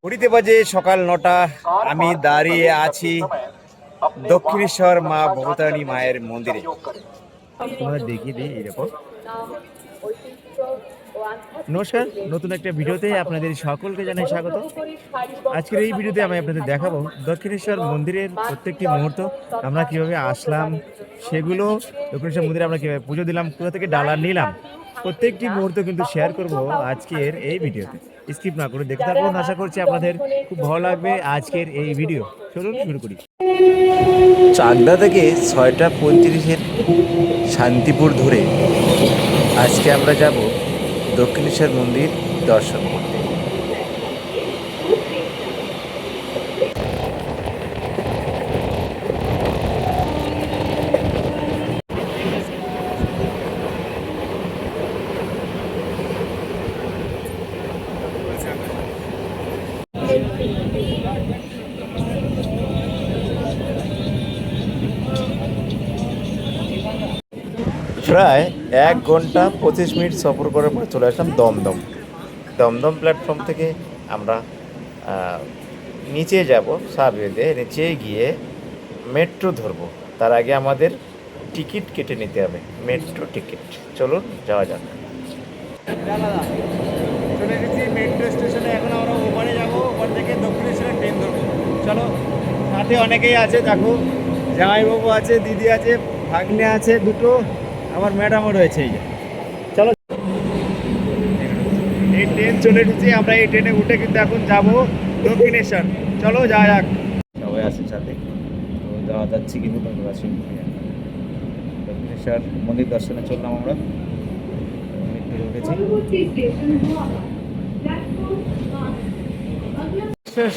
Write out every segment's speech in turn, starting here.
ঘড়িতে বাজে সকাল ৯টা। আমি দাঁড়িয়ে আছি দক্ষিণেশ্বর মা ভবতারিণী মায়ের মন্দিরে। তোমাদের দেখিয়ে দিই, এরকম। নমস্কার, নতুন একটা ভিডিওতে আপনাদের সকলকে জানাই স্বাগত। আজকের এই ভিডিওতে আমি আপনাদের দেখাবো দক্ষিণেশ্বর মন্দিরের প্রত্যেকটি মুহূর্ত, আমরা কিভাবে আসলাম সেগুলো, দক্ষিণেশ্বর মন্দিরে আমরা কিভাবে পুজো দিলাম, কোথা থেকে ডালা নিলাম, প্রত্যেকটি মুহূর্ত কিন্তু শেয়ার করব আজকের এই ভিডিওতে। স্কিপ না করে দেখতে থাকুন, আশা করছি আপনাদের খুব ভালো লাগবে আজকের এই ভিডিও। চলুন শুরু করি। চাকদা থেকে 6:35 শান্তিপুর ধরে আজকে আমরা যাব দক্ষিণেশ্বর মন্দির দর্শন করতে। প্রায় 1 ঘন্টা 25 মিনিট সফর করার পর চলে আসলাম দমদম প্ল্যাটফর্ম থেকে আমরা নিচে যাব, সাবওয়েতে নিচে গিয়ে মেট্রো ধরবো। তার আগে আমাদের টিকিট কেটে নিতে হবে, মেট্রো টিকিট। চলুন যাওয়া যাক। চলে এসেছি মেট্রো স্টেশনে, এখন আমরা ওপারে যাবো, ওপার থেকে দক্ষিণেশ্বরের ট্রেন ধরবো। চলো, সাথে অনেকেই আছে, দেখো জামাইবাবু আছে, দিদি আছে, ভাগ্নে আছে দুটো, আমার ম্যাডামও রয়েছে। এই যে চলো, এই ট্রেন চলে এসেছি, আমরা এই ট্রেনে উঠে কিন্তু এখন যাবো দক্ষিণেশ্বর। চলো যাওয়া যাক। সবাই আছে সাথে, তো যাওয়া যাচ্ছি কিন্তু দক্ষিণেশ্বর মন্দির দর্শনে চললাম আমরা, উঠেছি।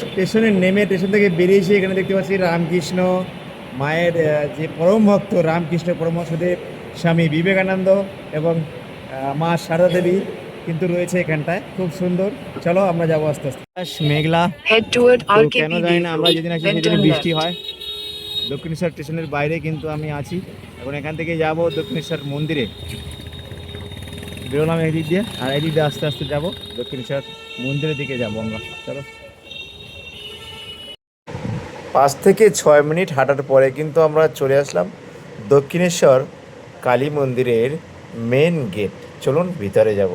স্টেশনে নেমে স্টেশন থেকে বেরিয়েছি, এখানে দেখতে পাচ্ছি রামকৃষ্ণ মায়ের যে পরম ভক্ত রামকৃষ্ণ পরমহংসদেব, স্বামী বিবেকানন্দ এবং মা সারদা দেবী কিন্তু রয়েছে এখানটায়, খুব সুন্দর। চলো আমরা যাবো আস্তে আস্তে। মেঘলা, কেন জানি না, আমরা যেদিন আসি সেদিন বৃষ্টি হয়। দক্ষিণেশ্বর স্টেশনের বাইরে কিন্তু আমি আছি এখন, এখান থেকে যাব দক্ষিণেশ্বর মন্দিরে। বেরোলাম এদিক দিয়ে, আর এদিক দিয়ে আস্তে আস্তে যাব দক্ষিণেশ্বর মন্দিরের দিকে যাব আমরা। চলো, 5 থেকে 6 মিনিট হাঁটার পরে কিন্তু আমরা চলে আসলাম দক্ষিণেশ্বর কালী মন্দিরের মেন গেট। চলুন ভিতরে যাব।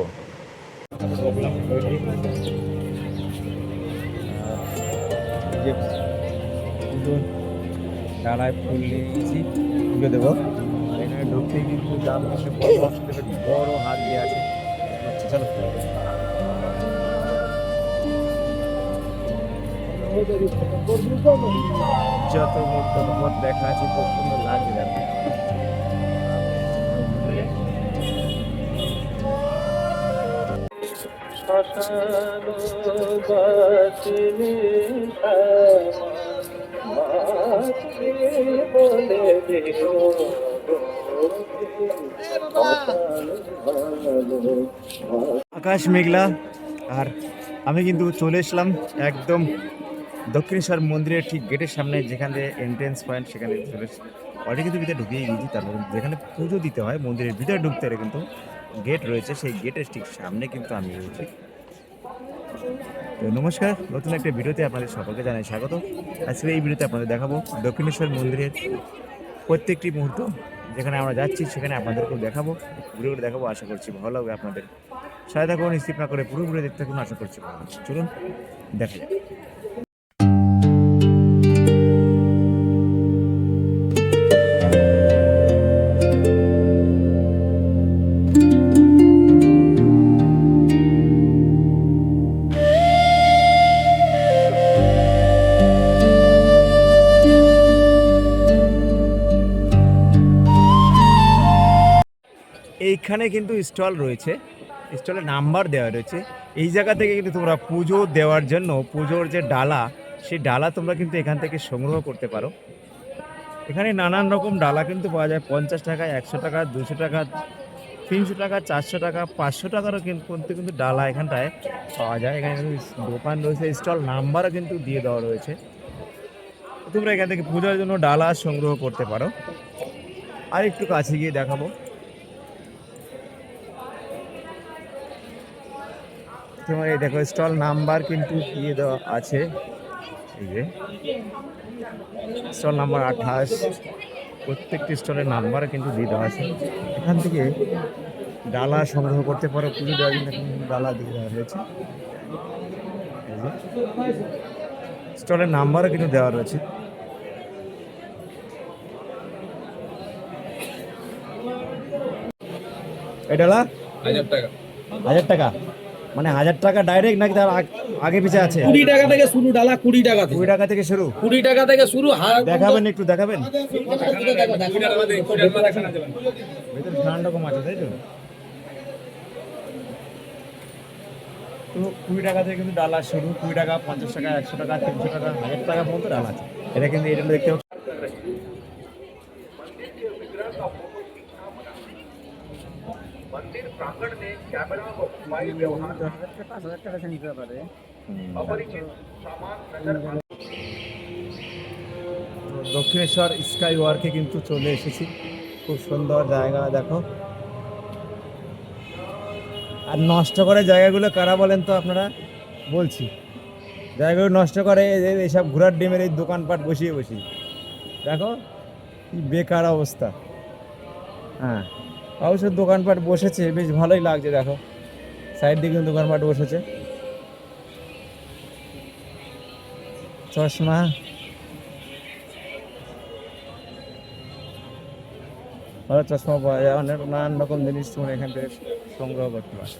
ডালায় ফুল নিয়েছি, পুজো দেবো। আর এখানে ঢুকতেই কিন্তু রামকৃষ্ণ পরমহংসদেবের বড় হাত দিয়ে আছে। চলো, যত মুক্ত পথ দেখা আছে, খুব সুন্দর লাগছে। দেখো, আকাশ মেঘলা, আর আমি কিন্তু চলে এসলাম একদম দক্ষিণেশ্বর মন্দিরের ঠিক গেটের সামনে, যেখান থেকে এন্ট্রেন্স পয়েন্ট, সেখানে চলে এসেছি। অলরেডি কিন্তু ভিতরে ঢুকিয়ে গিয়েছি। তারপর যেখানে পুজো দিতে হয় মন্দিরের ভিতরে ঢুকতে হলে কিন্তু গেট রয়েছে, সেই গেটের ঠিক সামনে কিন্তু আমি রয়েছি। তো নমস্কার, নতুন একটা ভিডিওতে আপনাদের সকলকে জানাই স্বাগত। আজকে এই ভিডিওতে আপনাদের দেখাবো দক্ষিণেশ্বর মন্দিরের প্রত্যেকটি মুহূর্ত, যেখানে আমরা যাচ্ছি সেখানে আপনাদেরকেও দেখাবো, ভিডিওটা দেখাবো। আশা করছি ভালো লাগবে আপনাদের। সহায়তা করুন, স্কিপ না করে পুরো ভিডিও দেখতে থাকুন, আশা করছি ভালো লাগবে। চলুন দেখা যাক। এইখানে কিন্তু স্টল রয়েছে, স্টলের নাম্বার দেওয়া রয়েছে। এই জায়গা থেকে কিন্তু তোমরা পুজো দেওয়ার জন্য পুজোর যে ডালা, সেই ডালা তোমরা কিন্তু এখান থেকে সংগ্রহ করতে পারো। এখানে নানান রকম ডালা কিন্তু পাওয়া যায়, 50 টাকা, 100 টাকা, 200 টাকা, 300 টাকা, 400 টাকা, 500 টাকারও কিন্তু ডালা এখানটায় পাওয়া যায়। এখানে কিন্তু দোকান রয়েছে, স্টল নাম্বারও কিন্তু দিয়ে দেওয়া রয়েছে। তোমরা এখান থেকে পুজোর জন্য ডালা সংগ্রহ করতে পারো। আর একটু কাছে গিয়ে দেখাবো। তোমার এই দেখো স্টল নাম্বার কিন্তু দিয়ে দেওয়া আছে, এই যে স্টল নাম্বার 28, প্রত্যেকটি স্টলের নাম্বার কিন্তু দিয়ে দেওয়া আছে। এখান থেকে ডালা সংগ্রহ করতে পারো, পুজো দেওয়ার জন্য ডালা দিয়ে দেওয়া হয়েছে। স্টলের নাম্বারও কিন্তু দেওয়া রয়েছে। এই ডালা 1000 টাকা। 1000 টাকা, মানে 1000 টাকা ডাইরেক্ট নাকি তার আগে পিছে আছে? 20 টাকা থেকে শুরু ডালা, 20 টাকা থেকে। 20 টাকা থেকে শুরু। 20 টাকা থেকে শুরু। দেখাবেন একটু, দেখাবেন। দেখো। ভেতরে ঠান্ডা কম আছে, তাই তো? তো 20 টাকা থেকে কিন্তু ডালা শুরু, 20 টাকা, 50 টাকা, 100 টাকা, 300 টাকা, 1000 টাকা পর্যন্ত ডালা আছে। এটা কিন্তু এটা দেখতে পাচ্ছি। मंदिर प्रांगण में कैमरा व मोबाइल व्यवहार 5,000 টাকা से निकल पारे। अपरिचित सामान नजर आने তো দক্ষিণেশ্বর স্কাই ওয়ার্কে কিন্তু চলে এসেছি। খুব সুন্দর জায়গা দেখো। আর নষ্ট করে জায়গাগুলো কারা বলেন তো আপনারা? বলছি, জায়গাগুলো নষ্ট করে এইসব ঘোড়ার ডিমের এই দোকানপাট বসিয়ে বসিয়ে। দেখো কি বেকার অবস্থা। হ্যাঁ, অবশ্য দোকানপাট বসেছে, বেশ ভালোই লাগছে। দেখো সাইড দিকে দোকানপাট বসেছে। চশমা, ভালো চশমা পাওয়া যায়, অনেক নানান রকম জিনিস তোমরা এখান থেকে সংগ্রহ করতে পারো।